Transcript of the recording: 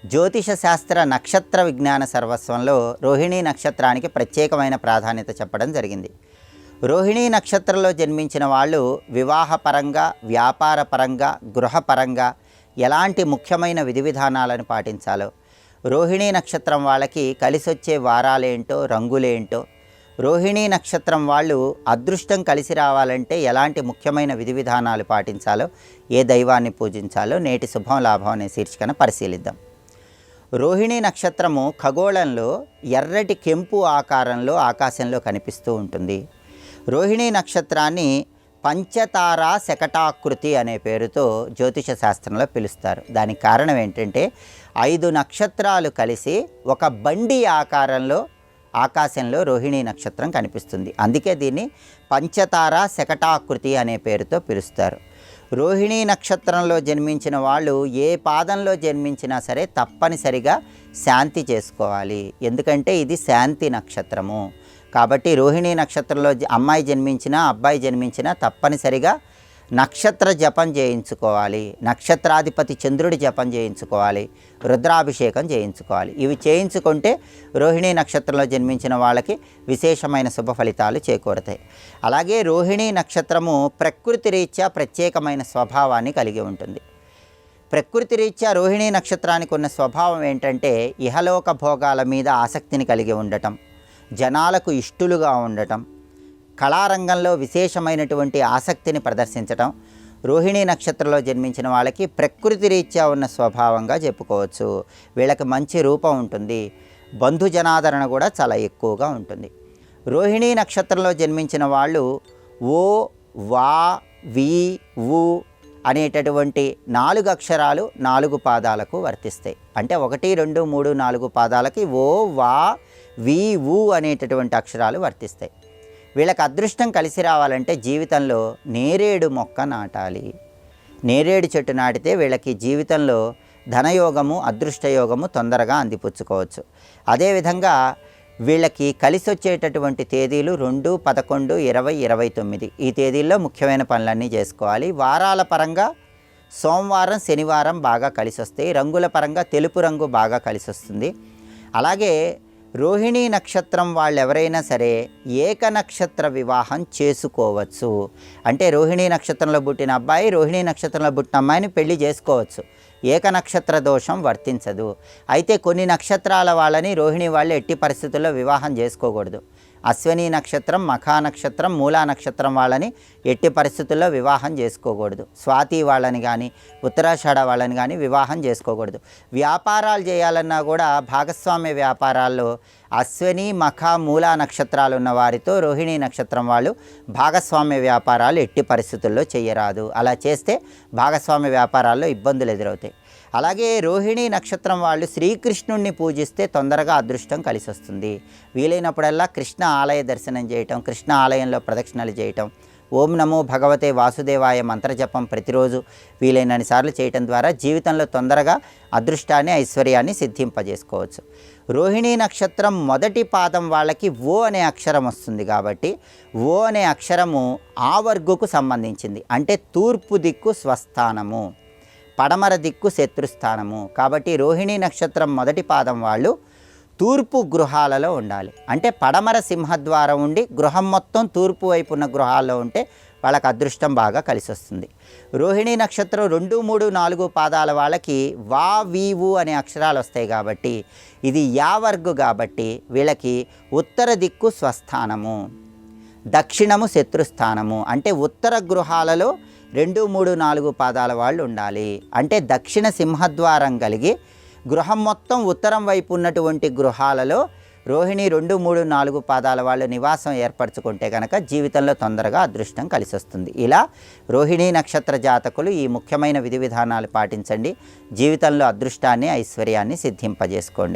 జ్యోతిష శాస్త్ర నక్షత్ర విజ్ఞాన సర్వస్వంలో రోహిణీ నక్షత్రానికి ప్రత్యేకమైన ప్రాధాన్యత చెప్పడం జరిగింది. రోహిణీ నక్షత్రంలో జన్మించిన వాళ్ళు వివాహపరంగా, వ్యాపారపరంగా, గృహపరంగా ఎలాంటి ముఖ్యమైన విధి విధానాలను పాటించాలో, రోహిణీ నక్షత్రం వాళ్ళకి కలిసొచ్చే వారాలేంటో, రంగులేంటో, రోహిణీ నక్షత్రం వాళ్ళు అదృష్టం కలిసి రావాలంటే ఎలాంటి ముఖ్యమైన విధి విధానాలు పాటించాలో, ఏ దైవాన్ని పూజించాలో నేటి శుభం లాభం అనే శీర్షికన పరిశీలిద్దాం. రోహిణీ నక్షత్రము ఖగోళంలో ఎర్రటి కెంపు ఆకారంలో ఆకాశంలో కనిపిస్తూ ఉంటుంది. రోహిణీ నక్షత్రాన్ని పంచతారా శకటాకృతి అనే పేరుతో జ్యోతిష శాస్త్రంలో పిలుస్తారు. దానికి కారణం ఏంటంటే 5 నక్షత్రాలు కలిసి ఒక బండి ఆకారంలో ఆకాశంలో రోహిణీ నక్షత్రం కనిపిస్తుంది. అందుకే దీన్ని పంచతారా శకటాకృతి అనే పేరుతో పిలుస్తారు. రోహిణీ నక్షత్రంలో జన్మించిన వాళ్ళు ఏ పాదంలో జన్మించినా సరే తప్పనిసరిగా శాంతి చేసుకోవాలి. ఎందుకంటే ఇది శాంతి నక్షత్రము. కాబట్టి రోహిణీ నక్షత్రంలో అమ్మాయి జన్మించినా, అబ్బాయి జన్మించినా తప్పనిసరిగా నక్షత్ర జపం చేయించుకోవాలి. నక్షత్రాధిపతి చంద్రుడి జపం చేయించుకోవాలి. రుద్రాభిషేకం చేయించుకోవాలి. ఇవి చేయించుకుంటే రోహిణీ నక్షత్రంలో జన్మించిన వాళ్ళకి విశేషమైన శుభ ఫలితాలు చేకూరుతాయి. అలాగే రోహిణీ నక్షత్రము ప్రకృతి రీత్యా ప్రత్యేకమైన స్వభావాన్ని కలిగి ఉంటుంది. ప్రకృతి రీత్యా రోహిణీ నక్షత్రానికి ఉన్న స్వభావం ఏంటంటే ఇహలోక భోగాల మీద ఆసక్తిని కలిగి ఉండటం, జనాలకు ఇష్టలుగా ఉండటం, కళారంగంలో విశేషమైనటువంటి ఆసక్తిని ప్రదర్శించటం రోహిణీ నక్షత్రంలో జన్మించిన వాళ్ళకి ప్రకృతి రీత్యా ఉన్న స్వభావంగా చెప్పుకోవచ్చు. వీళ్ళకి మంచి రూపం ఉంటుంది. బంధు జనాదరణ కూడా చాలా ఎక్కువగా ఉంటుంది. రోహిణీ నక్షత్రంలో జన్మించిన వాళ్ళు ఓ, వా, వి, వు అనేటటువంటి 4 అక్షరాలు 4 పాదాలకు వర్తిస్తాయి. అంటే 1, 2, 3, 4 పాదాలకి ఓ, వా, వి, వు అనేటటువంటి అక్షరాలు వర్తిస్తాయి. వీళ్ళకి అదృష్టం కలిసి రావాలంటే జీవితంలో నేరేడు మొక్క నాటాలి. నేరేడు చెట్టు నాటితే వీళ్ళకి జీవితంలో ధనయోగము, అదృష్టయోగము తొందరగా అందిపుచ్చుకోవచ్చు. అదేవిధంగా వీళ్ళకి కలిసి వచ్చేటటువంటి తేదీలు 2, 11, 20, 29 ఈ తేదీల్లో ముఖ్యమైన పనులన్నీ చేసుకోవాలి. వారాల పరంగా సోమవారం, శనివారం బాగా కలిసి వస్తాయి. రంగుల పరంగా తెలుపు రంగు బాగా కలిసి వస్తుంది. అలాగే రోహిణీ నక్షత్రం వాళ్ళు ఎవరైనా సరే ఏక నక్షత్ర వివాహం చేసుకోవచ్చు. అంటే రోహిణీ నక్షత్రంలో పుట్టిన అబ్బాయి రోహిణీ నక్షత్రంలో పుట్టిన అమ్మాయిని పెళ్లి చేసుకోవచ్చు. ఏక నక్షత్ర దోషం వర్తించదు. అయితే కొన్ని నక్షత్రాల వాళ్ళని రోహిణీ వాళ్ళు ఎట్టి పరిస్థితుల్లో వివాహం చేసుకోకూడదు. అశ్విని నక్షత్రం, మఖా నక్షత్రం, మూలా నక్షత్రం వాళ్ళని ఎట్టి పరిస్థితుల్లో వివాహం చేసుకోకూడదు. స్వాతి వాళ్ళని కానీ, ఉత్తరాషాఢ వాళ్ళని కానీ వివాహం చేసుకోకూడదు. వ్యాపారాలు చేయాలన్నా కూడా భాగస్వామ్య వ్యాపారాల్లో అశ్విని, మఖ, మూలా నక్షత్రాలు ఉన్న వారితో రోహిణీ నక్షత్రం వాళ్ళు భాగస్వామ్య వ్యాపారాలు ఎట్టి పరిస్థితుల్లో చేయరాదు. అలా చేస్తే భాగస్వామ్య వ్యాపారాల్లో ఇబ్బందులు ఎదురవుతాయి. అలాగే రోహిణీ నక్షత్రం వాళ్ళు శ్రీకృష్ణుణ్ణి పూజిస్తే తొందరగా అదృష్టం కలిసి వస్తుంది. వీలైనప్పుడల్లా కృష్ణ ఆలయ దర్శనం చేయటం, కృష్ణ ఆలయంలో ప్రదక్షిణలు చేయటం, ఓం నమో భగవతే వాసుదేవాయ మంత్రజపం ప్రతిరోజు వీలైనన్ని సార్లు చేయటం ద్వారా జీవితంలో తొందరగా అదృష్టాన్ని, ఐశ్వర్యాన్ని సిద్ధింపజేసుకోవచ్చు. రోహిణీ నక్షత్రం మొదటి పాదం వాళ్ళకి ఓ అనే అక్షరం వస్తుంది. కాబట్టి ఓ అనే అక్షరము ఆ వర్గుకు సంబంధించింది. అంటే తూర్పు దిక్కు స్వస్థానము, పడమర దిక్కు శత్రుస్థానము. కాబట్టి రోహిణీ నక్షత్రం మొదటి పాదం వాళ్ళు తూర్పు గృహాలలో ఉండాలి. అంటే పడమర సింహద్వారం ఉండి గృహం మొత్తం తూర్పు వైపు ఉన్న గృహాల్లో ఉంటే వాళ్ళకి అదృష్టం బాగా కలిసి వస్తుంది. రోహిణీ నక్షత్రం 2, 3, 4 పాదాల వాళ్ళకి వా, వి, వు అనే అక్షరాలు వస్తాయి. కాబట్టి ఇది యా వర్గు. కాబట్టి వీళ్ళకి ఉత్తర దిక్కు స్వస్థానము, దక్షిణము శత్రుస్థానము. అంటే ఉత్తర గృహాలలో 2, 3, 4 పాదాల వాళ్ళు ఉండాలి. అంటే దక్షిణ సింహద్వారం కలిగి గృహం మొత్తం ఉత్తరం వైపు ఉన్నటువంటి గృహాలలో రోహిణి 2, 3, 4 పాదాల వాళ్ళు నివాసం ఏర్పరచుకుంటే కనుక జీవితంలో తొందరగా అదృష్టం కలిసి వస్తుంది. ఇలా రోహిణీ నక్షత్ర జాతకులు ఈ ముఖ్యమైన విధి విధానాలు పాటించండి. జీవితంలో అదృష్టాన్ని, ఐశ్వర్యాన్ని సిద్ధింపజేసుకోండి.